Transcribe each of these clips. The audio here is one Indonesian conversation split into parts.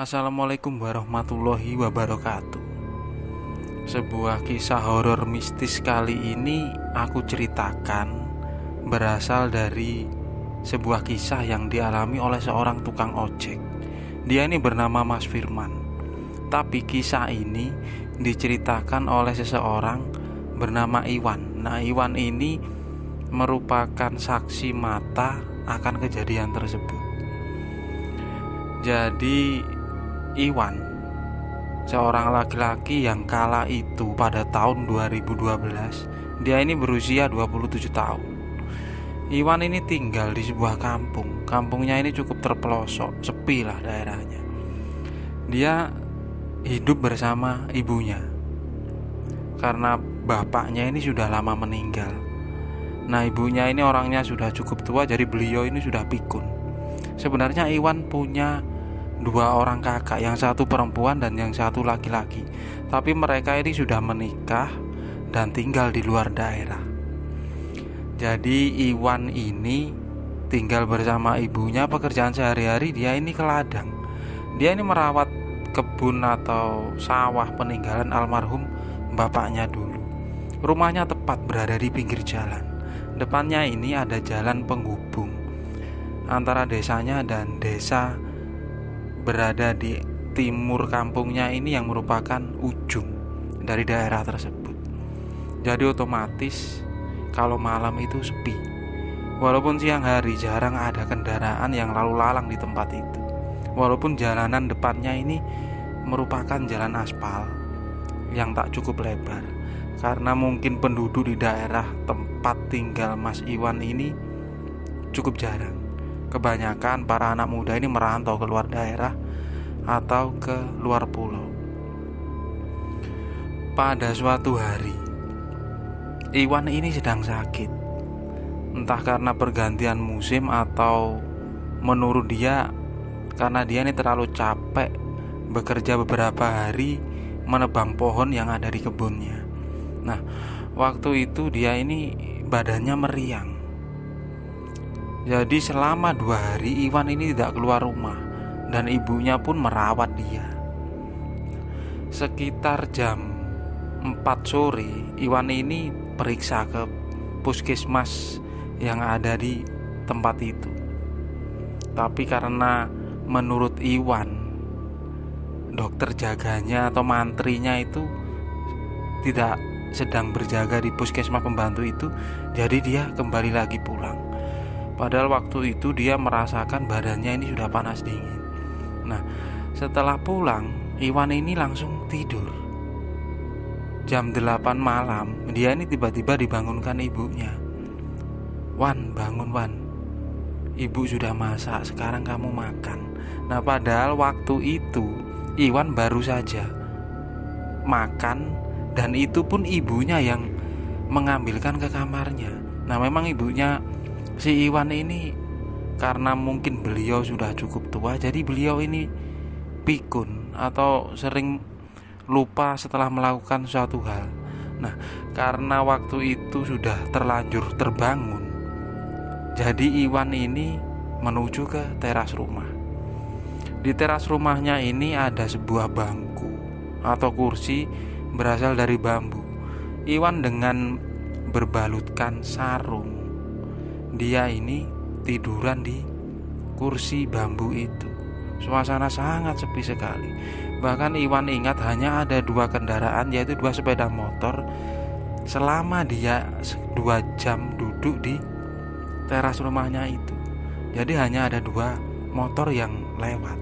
Assalamualaikum warahmatullahi wabarakatuh. Sebuah kisah horor mistis kali ini aku ceritakan berasal dari sebuah kisah yang dialami oleh seorang tukang ojek. Dia ini bernama Mas Firman. Tapi kisah ini diceritakan oleh seseorang bernama Iwan. Nah, Iwan ini merupakan saksi mata akan kejadian tersebut. Jadi Iwan, seorang laki-laki yang kala itu pada tahun 2012, dia ini berusia 27 tahun. Iwan ini tinggal di sebuah kampung. Kampungnya ini cukup terpelosok, sepi lah daerahnya. Dia hidup bersama ibunya karena bapaknya ini sudah lama meninggal. Nah, ibunya ini orangnya sudah cukup tua, jadi beliau ini sudah pikun. Sebenarnya Iwan punya dua orang kakak, yang satu perempuan dan yang satu laki-laki. Tapi mereka ini sudah menikah dan tinggal di luar daerah. Jadi Iwan ini tinggal bersama ibunya. Pekerjaan sehari-hari dia ini ke ladang. Dia ini merawat kebun atau sawah peninggalan almarhum bapaknya dulu. Rumahnya tepat berada di pinggir jalan. Depannya ini ada jalan penghubung antara desanya dan desa berada di timur kampungnya ini, yang merupakan ujung dari daerah tersebut. Jadi otomatis kalau malam itu sepi. Walaupun siang hari jarang ada kendaraan yang lalu lalang di tempat itu. Walaupun jalanan depannya ini merupakan jalan aspal yang tak cukup lebar, karena mungkin penduduk di daerah tempat tinggal Mas Iwan ini cukup jarang. Kebanyakan para anak muda ini merantau ke luar daerah atau ke luar pulau. Pada suatu hari, Iwan ini sedang sakit. Entah karena pergantian musim atau menurut dia karena dia ini terlalu capek bekerja beberapa hari menebang pohon yang ada di kebunnya. Nah, waktu itu dia ini badannya meriang. Jadi selama 2 hari Iwan ini tidak keluar rumah, dan ibunya pun merawat dia. Sekitar jam 4 sore Iwan ini periksa ke puskesmas yang ada di tempat itu. Tapi karena menurut Iwan, dokter jaganya atau mantrinya itu tidak sedang berjaga di puskesmas pembantu itu, jadi dia kembali lagi pulang. Padahal waktu itu dia merasakan badannya ini sudah panas dingin. Nah, setelah pulang, Iwan ini langsung tidur. Jam 8 malam, dia ini tiba-tiba dibangunkan ibunya. "Wan, bangun Wan. Ibu sudah masak, sekarang kamu makan." Nah, padahal waktu itu Iwan baru saja makan, dan itu pun ibunya yang mengambilkan ke kamarnya. Nah, memang ibunya si Iwan ini, karena mungkin beliau sudah cukup tua, jadi beliau ini pikun atau sering lupa setelah melakukan suatu hal. Nah, karena waktu itu sudah terlanjur terbangun, jadi Iwan ini menuju ke teras rumah. Di teras rumahnya ini ada sebuah bangku atau kursi berasal dari bambu. Iwan dengan berbalutkan sarung, dia ini tiduran di kursi bambu itu. Suasana sangat sepi sekali. Bahkan Iwan ingat hanya ada 2 kendaraan, yaitu 2 sepeda motor, selama dia 2 jam duduk di teras rumahnya itu. Jadi hanya ada 2 motor yang lewat.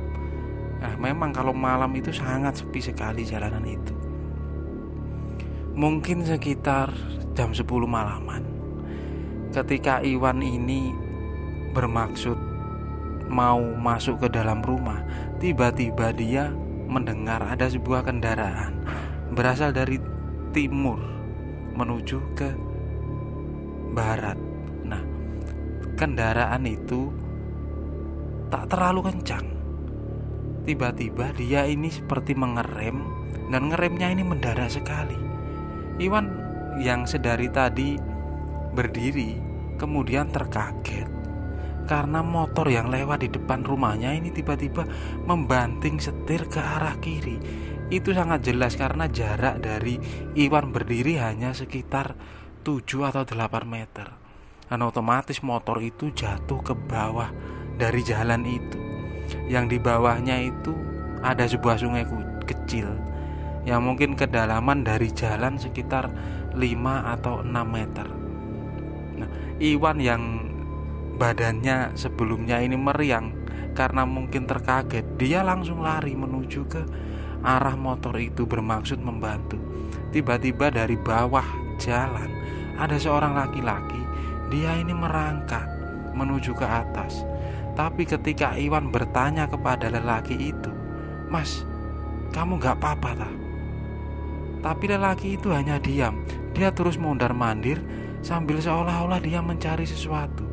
Nah, memang kalau malam itu sangat sepi sekali jalanan itu. Mungkin sekitar jam 10 malaman, ketika Iwan ini bermaksud mau masuk ke dalam rumah, tiba-tiba dia mendengar ada sebuah kendaraan berasal dari timur menuju ke barat. Nah, kendaraan itu tak terlalu kencang. Tiba-tiba dia ini seperti mengerem, dan ngeremnya ini mendadak sekali. Iwan yang sedari tadi berdiri kemudian terkaget karena motor yang lewat di depan rumahnya ini tiba-tiba membanting setir ke arah kiri. Itu sangat jelas karena jarak dari Iwan berdiri hanya sekitar 7 atau 8 meter. Dan otomatis motor itu jatuh ke bawah dari jalan itu. Yang di bawahnya itu ada sebuah sungai kecil yang mungkin kedalaman dari jalan sekitar 5 atau 6 meter. Nah, Iwan yang badannya sebelumnya ini meriang karena mungkin terkaget, dia langsung lari menuju ke arah motor itu bermaksud membantu. Tiba-tiba dari bawah jalan ada seorang laki-laki, dia ini merangkak menuju ke atas. Tapi ketika Iwan bertanya kepada lelaki itu, "Mas, kamu gak apa-apa tak?" Tapi lelaki itu hanya diam. Dia terus mondar-mandir sambil seolah-olah dia mencari sesuatu.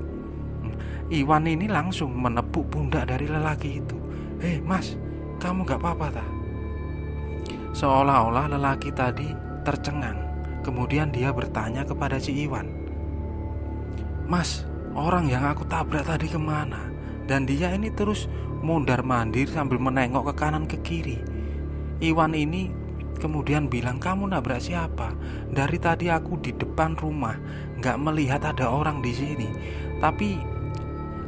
Iwan ini langsung menepuk pundak dari lelaki itu. "Hei mas, kamu gak apa-apa tak?" Seolah-olah lelaki tadi tercengang. Kemudian dia bertanya kepada si Iwan, "Mas, orang yang aku tabrak tadi kemana?" Dan dia ini terus mondar-mandir sambil menengok ke kanan ke kiri. Iwan ini kemudian bilang, "Kamu nabrak siapa? Dari tadi aku di depan rumah, gak melihat ada orang di sini." Tapi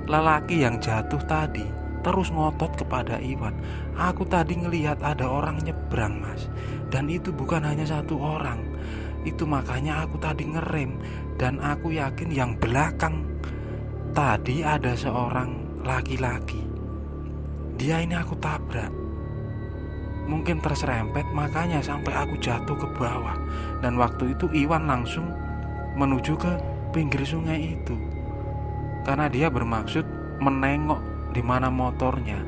lelaki yang jatuh tadi terus ngotot kepada Iwan, "Aku tadi ngelihat ada orang nyebrang mas, dan itu bukan hanya satu orang. Itu makanya aku tadi ngerem, dan aku yakin yang belakang tadi ada seorang laki-laki. Dia ini aku tabrak. Mungkin terserempet makanya sampai aku jatuh ke bawah." Dan waktu itu Iwan langsung menuju ke pinggir sungai itu karena dia bermaksud menengok di mana motornya.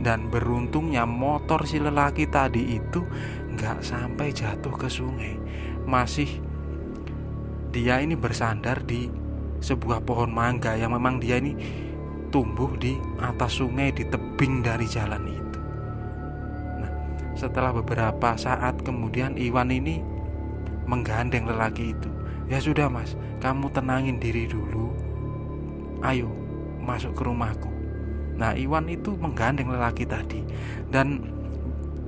Dan beruntungnya motor si lelaki tadi itu gak sampai jatuh ke sungai. Masih dia ini bersandar di sebuah pohon mangga yang memang dia ini tumbuh di atas sungai di tebing dari jalan itu. Nah, setelah beberapa saat kemudian Iwan ini menggandeng lelaki itu. "Ya sudah mas, kamu tenangin diri dulu. Ayo masuk ke rumahku." Nah, Iwan itu menggandeng lelaki tadi. Dan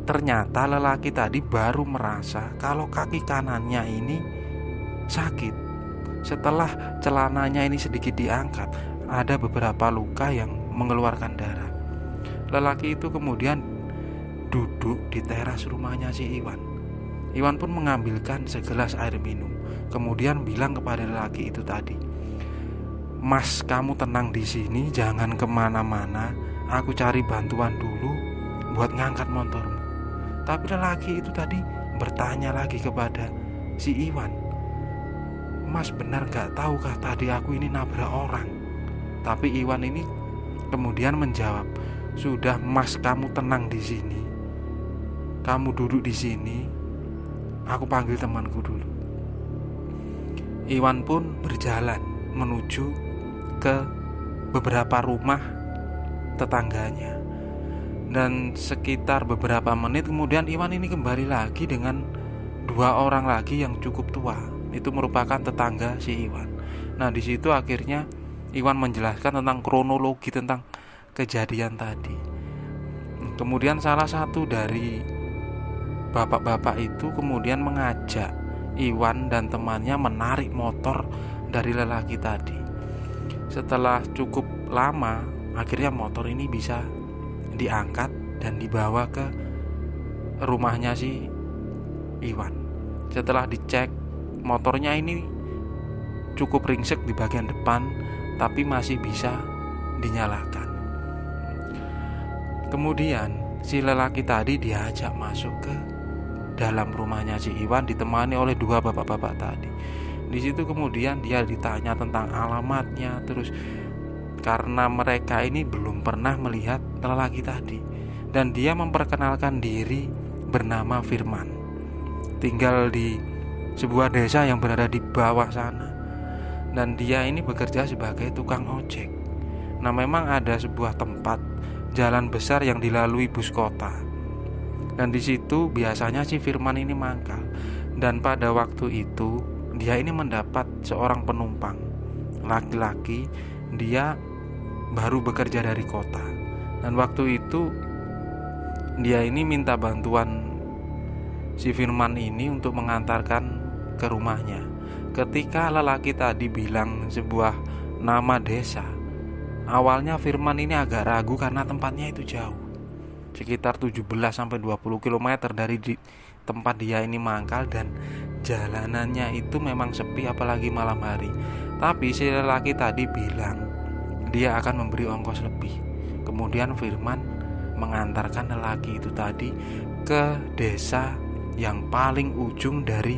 ternyata lelaki tadi baru merasa kalau kaki kanannya ini sakit. Setelah celananya ini sedikit diangkat, ada beberapa luka yang mengeluarkan darah. Lelaki itu kemudian duduk di teras rumahnya si Iwan. Iwan pun mengambilkan segelas air minum, kemudian bilang kepada lelaki itu tadi, "Mas, kamu tenang di sini, jangan kemana-mana. Aku cari bantuan dulu buat ngangkat motormu." Tapi lelaki itu tadi bertanya lagi kepada si Iwan, "Mas, benar gak tahukah tadi aku ini nabrak orang?" Tapi Iwan ini kemudian menjawab, "Sudah mas, kamu tenang di sini. Kamu duduk di sini. Aku panggil temanku dulu." Iwan pun berjalan menuju ke beberapa rumah tetangganya. Dan sekitar beberapa menit kemudian Iwan ini kembali lagi dengan 2 orang lagi yang cukup tua. Itu merupakan tetangga si Iwan. Nah, di situ akhirnya Iwan menjelaskan tentang kronologi tentang kejadian tadi. Kemudian salah satu dari bapak-bapak itu kemudian mengajak Iwan dan temannya menarik motor dari lelaki tadi. Setelah cukup lama, akhirnya motor ini bisa diangkat dan dibawa ke rumahnya si Iwan. Setelah dicek, motornya ini cukup ringsek di bagian depan, tapi masih bisa dinyalakan. Kemudian si lelaki tadi diajak masuk ke dalam rumahnya si Iwan ditemani oleh 2 bapak-bapak tadi. Di situ kemudian dia ditanya tentang alamatnya, terus karena mereka ini belum pernah melihat lelaki tadi, dan dia memperkenalkan diri bernama Firman, tinggal di sebuah desa yang berada di bawah sana, dan dia ini bekerja sebagai tukang ojek. Nah, memang ada sebuah tempat jalan besar yang dilalui bus kota, dan di situ biasanya si Firman ini mangkal. Dan pada waktu itu dia ini mendapat seorang penumpang laki-laki. Dia baru bekerja dari kota. Dan waktu itu dia ini minta bantuan si Firman ini untuk mengantarkan ke rumahnya. Ketika lelaki tadi bilang sebuah nama desa, awalnya Firman ini agak ragu karena tempatnya itu jauh, sekitar 17-20 km dari tempat dia ini mangkal, dan jalanannya itu memang sepi apalagi malam hari. Tapi si lelaki tadi bilang dia akan memberi ongkos lebih. Kemudian Firman mengantarkan lelaki itu tadi ke desa yang paling ujung dari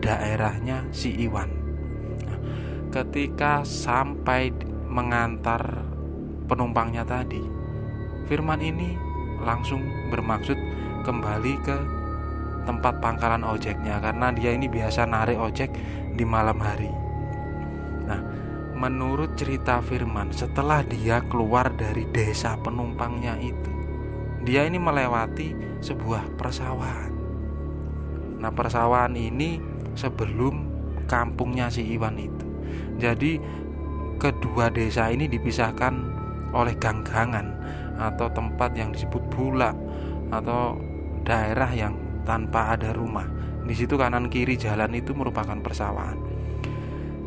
daerahnya si Iwan. Nah, ketika sampai mengantar penumpangnya tadi, Firman ini langsung bermaksud kembali ke tempat pangkalan ojeknya karena dia ini biasa narik ojek di malam hari. Nah, menurut cerita Firman, setelah dia keluar dari desa penumpangnya itu, dia ini melewati sebuah persawahan. Nah, persawahan ini sebelum kampungnya si Iwan itu. Jadi kedua desa ini dipisahkan oleh gang-gangan atau tempat yang disebut bulak atau daerah yang tanpa ada rumah. Di situ kanan kiri jalan itu merupakan persawahan.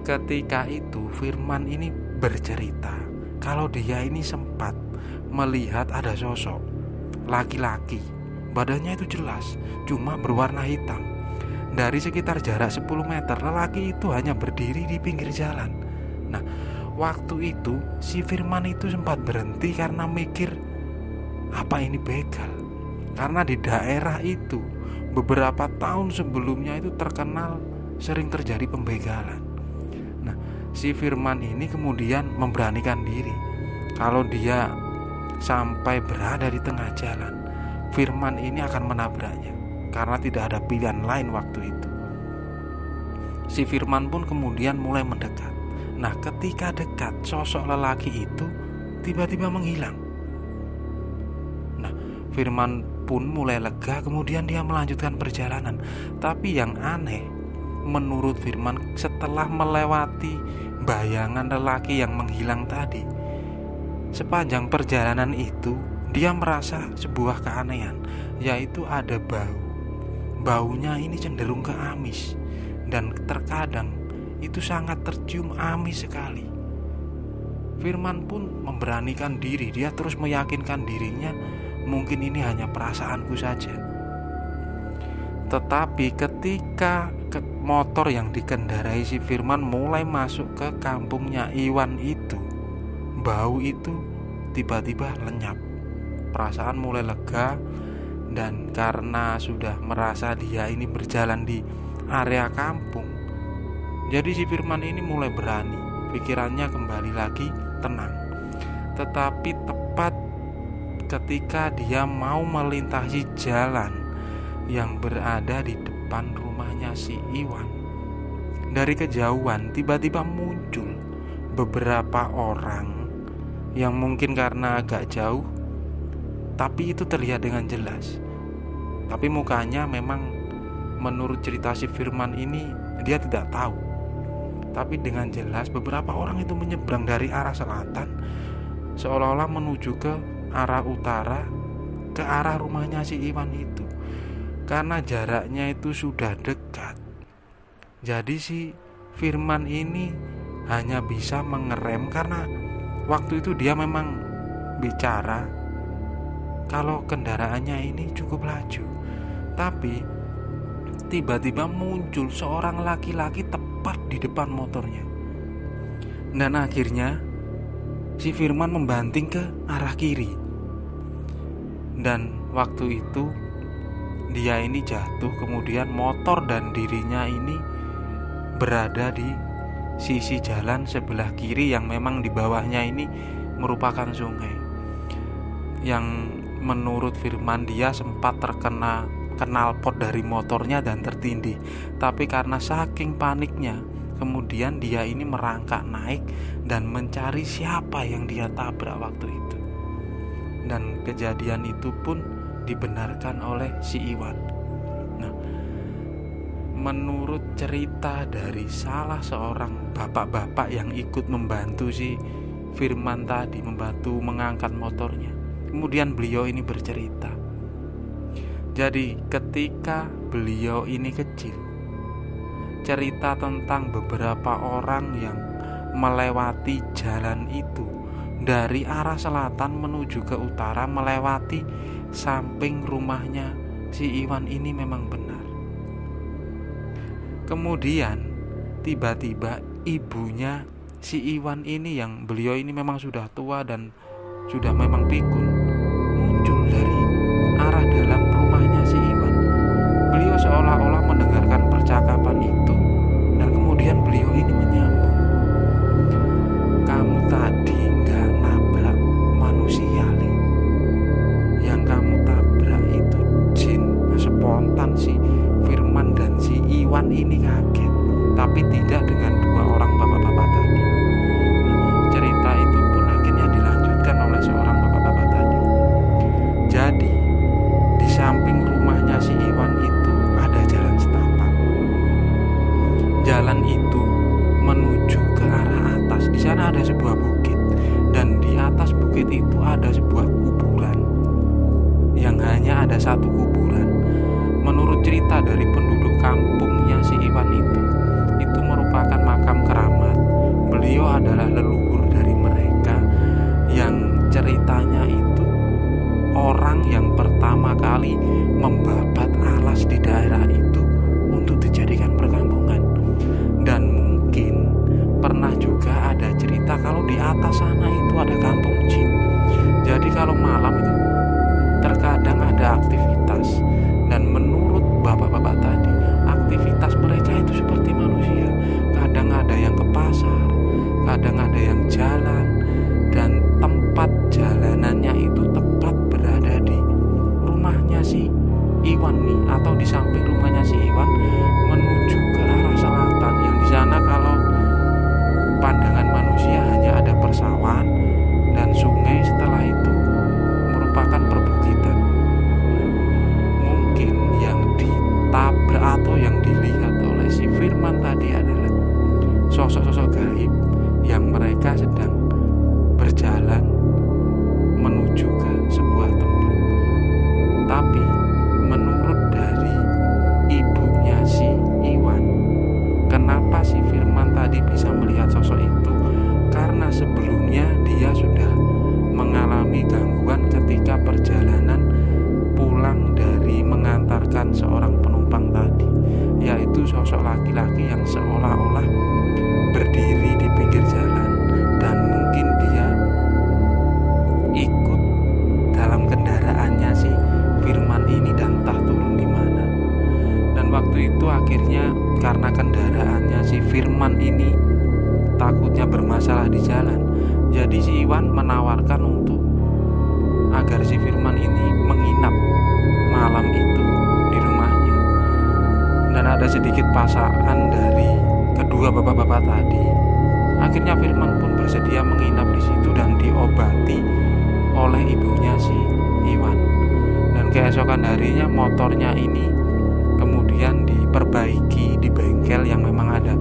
Ketika itu Firman ini bercerita kalau dia ini sempat melihat ada sosok laki-laki, badannya itu jelas, cuma berwarna hitam. Dari sekitar jarak 10 meter, lelaki itu hanya berdiri di pinggir jalan. Nah, waktu itu si Firman itu sempat berhenti karena mikir, apa ini begal? Karena di daerah itu beberapa tahun sebelumnya itu terkenal sering terjadi pembegalan. Nah, si Firman ini kemudian memberanikan diri. Kalau dia sampai berada di tengah jalan, Firman ini akan menabraknya karena tidak ada pilihan lain waktu itu. Si Firman pun kemudian mulai mendekat. Nah, ketika dekat, sosok lelaki itu tiba-tiba menghilang. Nah, Firman pun mulai lega, kemudian dia melanjutkan perjalanan. Tapi yang aneh, menurut Firman, setelah melewati bayangan lelaki yang menghilang tadi, sepanjang perjalanan itu dia merasa sebuah keanehan, yaitu ada bau. Baunya ini cenderung ke amis, dan terkadang itu sangat tercium amis sekali. Firman pun memberanikan diri, dia terus meyakinkan dirinya, mungkin ini hanya perasaanku saja. Tetapi ketika motor yang dikendarai si Firman mulai masuk ke kampungnya Iwan itu, bau itu tiba-tiba lenyap. Perasaan mulai lega, dan karena sudah merasa dia ini berjalan di area kampung, jadi si Firman ini mulai berani, pikirannya kembali lagi tenang. Tetapi tepat ketika dia mau melintasi jalan yang berada di depan rumahnya si Iwan, dari kejauhan tiba-tiba muncul beberapa orang yang mungkin karena agak jauh, tapi itu terlihat dengan jelas. Tapi mukanya memang menurut cerita si Firman ini dia tidak tahu. Tapi dengan jelas beberapa orang itu menyeberang dari arah selatan, seolah-olah menuju ke arah utara, ke arah rumahnya si Iwan itu. Karena jaraknya itu sudah dekat, jadi si Firman ini hanya bisa mengerem, karena waktu itu dia memang bicara kalau kendaraannya ini cukup laju. Tapi tiba-tiba muncul seorang laki-laki tepat di depan motornya. Dan akhirnya si Firman membanting ke arah kiri. Dan waktu itu dia ini jatuh, kemudian motor dan dirinya ini berada di sisi jalan sebelah kiri yang memang di bawahnya ini merupakan sungai. Yang menurut Firman dia sempat terkena knalpot dari motornya dan tertindih. Tapi karena saking paniknya, kemudian dia ini merangkak naik dan mencari siapa yang dia tabrak waktu itu. Dan kejadian itu pun dibenarkan oleh si Iwan. Nah, menurut cerita dari salah seorang bapak-bapak yang ikut membantu si Firman tadi membantu mengangkat motornya. Kemudian beliau ini bercerita. Jadi ketika beliau ini kecil, cerita tentang beberapa orang yang melewati jalan itu dari arah selatan menuju ke utara, melewati samping rumahnya si Iwan ini memang benar. Kemudian tiba-tiba ibunya si Iwan ini, yang beliau ini memang sudah tua dan sudah memang pikun, muncul dari arah dalam rumahnya si Iwan. Beliau seolah-olah mendengarkan percakapan itu dan kemudian beliau ini menyambung, "Kamu tadi gak nabrak manusia, Li. Yang kamu tabrak itu jin." Spontan si Firman dan si Iwan ini kaget, tapi tidak dengan dua orang bapak-bapak tadi. Cerita itu pun akhirnya dilanjutkan oleh seorang bapak-bapak tadi. Jadi di samping rumahnya si Iwan itu ada jalan setapak. Jalan itu menuju ke arah atas. Di sana ada sebuah bukit, dan di atas bukit itu ada sebuah kuburan yang hanya ada satu kuburan. Menurut cerita dari penduduk kampungnya si Iwan itu merupakan makam keramat. Beliau adalah leluhur dari mereka yang ceritanya itu orang yang pertama kali membabat alas di daerah itu untuk dijadikan perkampungan. Dan mungkin pernah juga ada cerita kalau di atas sana itu ada kampung jin. Jadi kalau malam itu terkadang ada aktivitas, dan menurut bapak-bapak tadi aktivitas mereka itu seperti manusia. Kadang ada yang ke pasar, kadang ada yang jalan, dan tempat jalanannya itu tepat berada di rumahnya si Iwan nih, atau di samping rumahnya si Iwan menuju ke arah selatan, yang di sana kalau pandangan manusia hanya ada persawahan dan sungai, setelah itu merupakan perbukitan. Mungkin yang ditabrak atau yang dilihat oleh si Firman tadi adalah sosok-sosok gaib yang mereka sedang berjalan menuju ke sebuah tempat. Tapi menurut dari ibunya si Iwan, kenapa si Firman tadi bisa melihat sosok itu? Karena sebelumnya dia sudah mengalami gangguan ketika perjalanan pulang dari mengantarkan seorang penumpang tadi, yaitu sosok laki-laki yang seolah-olah berdiri di pinggir jalan, dan mungkin dia ikut dalam kendaraannya si Firman ini dan entah turun di mana. Dan waktu itu akhirnya karena kendaraannya si Firman ini takutnya bermasalah di jalan, jadi si Iwan menawarkan untuk agar si Firman ini menginap malam itu di rumahnya. Dan ada sedikit paksaan dari kedua bapak-bapak tadi. Akhirnya Firman pun bersedia menginap di situ dan diobati oleh ibunya si Iwan. Dan keesokan harinya motornya ini kemudian diperbaiki di bengkel yang memang ada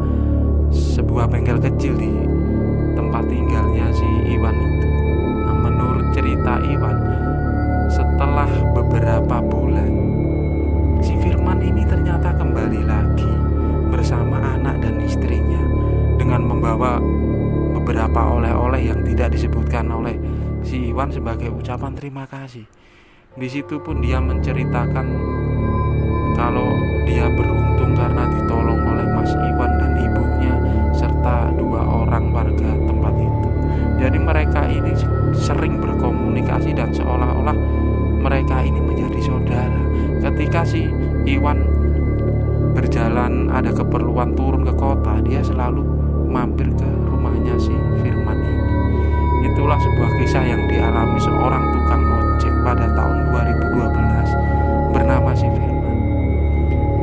sebuah bengkel kecil di tempat tinggalnya si Iwan itu. Nah, menurut cerita Iwan, setelah beberapa bulan si Firman ini ternyata kembali lagi bersama anak dan istrinya dengan membawa beberapa oleh-oleh yang tidak disebutkan oleh si Iwan sebagai ucapan terima kasih. Di situ pun dia menceritakan kalau dia beruntung karena ditolong oleh Mas Iwan dan ibunya serta dua orang warga tempat itu. Jadi mereka ini sering berkomunikasi dan seolah-olah mereka ini menjadi saudara. Ketika si Iwan berjalan ada keperluan turun ke kota, dia selalu mampir ke rumahnya si Firman ini. Itulah sebuah kisah yang dialami seorang tukang ojek pada tahun 2012 bernama si Firman,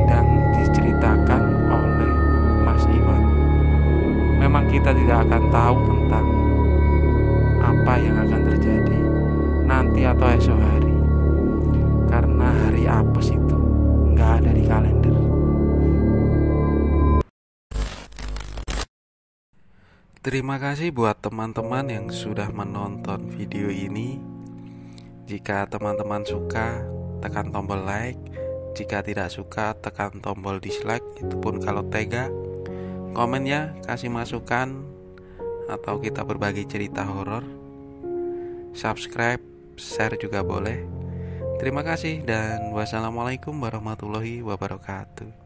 dan diceritakan oleh Mas Iwan. Memang kita tidak akan tahu tentang apa yang akan terjadi nanti atau esok hari, karena hari apes itu nggak ada di kalender. Terima kasih buat teman-teman yang sudah menonton video ini. Jika teman-teman suka, tekan tombol like. Jika tidak suka, tekan tombol dislike. Itu pun kalau tega. Komen ya, kasih masukan, atau kita berbagi cerita horor. Subscribe, share juga boleh. Terima kasih dan wassalamualaikum warahmatullahi wabarakatuh.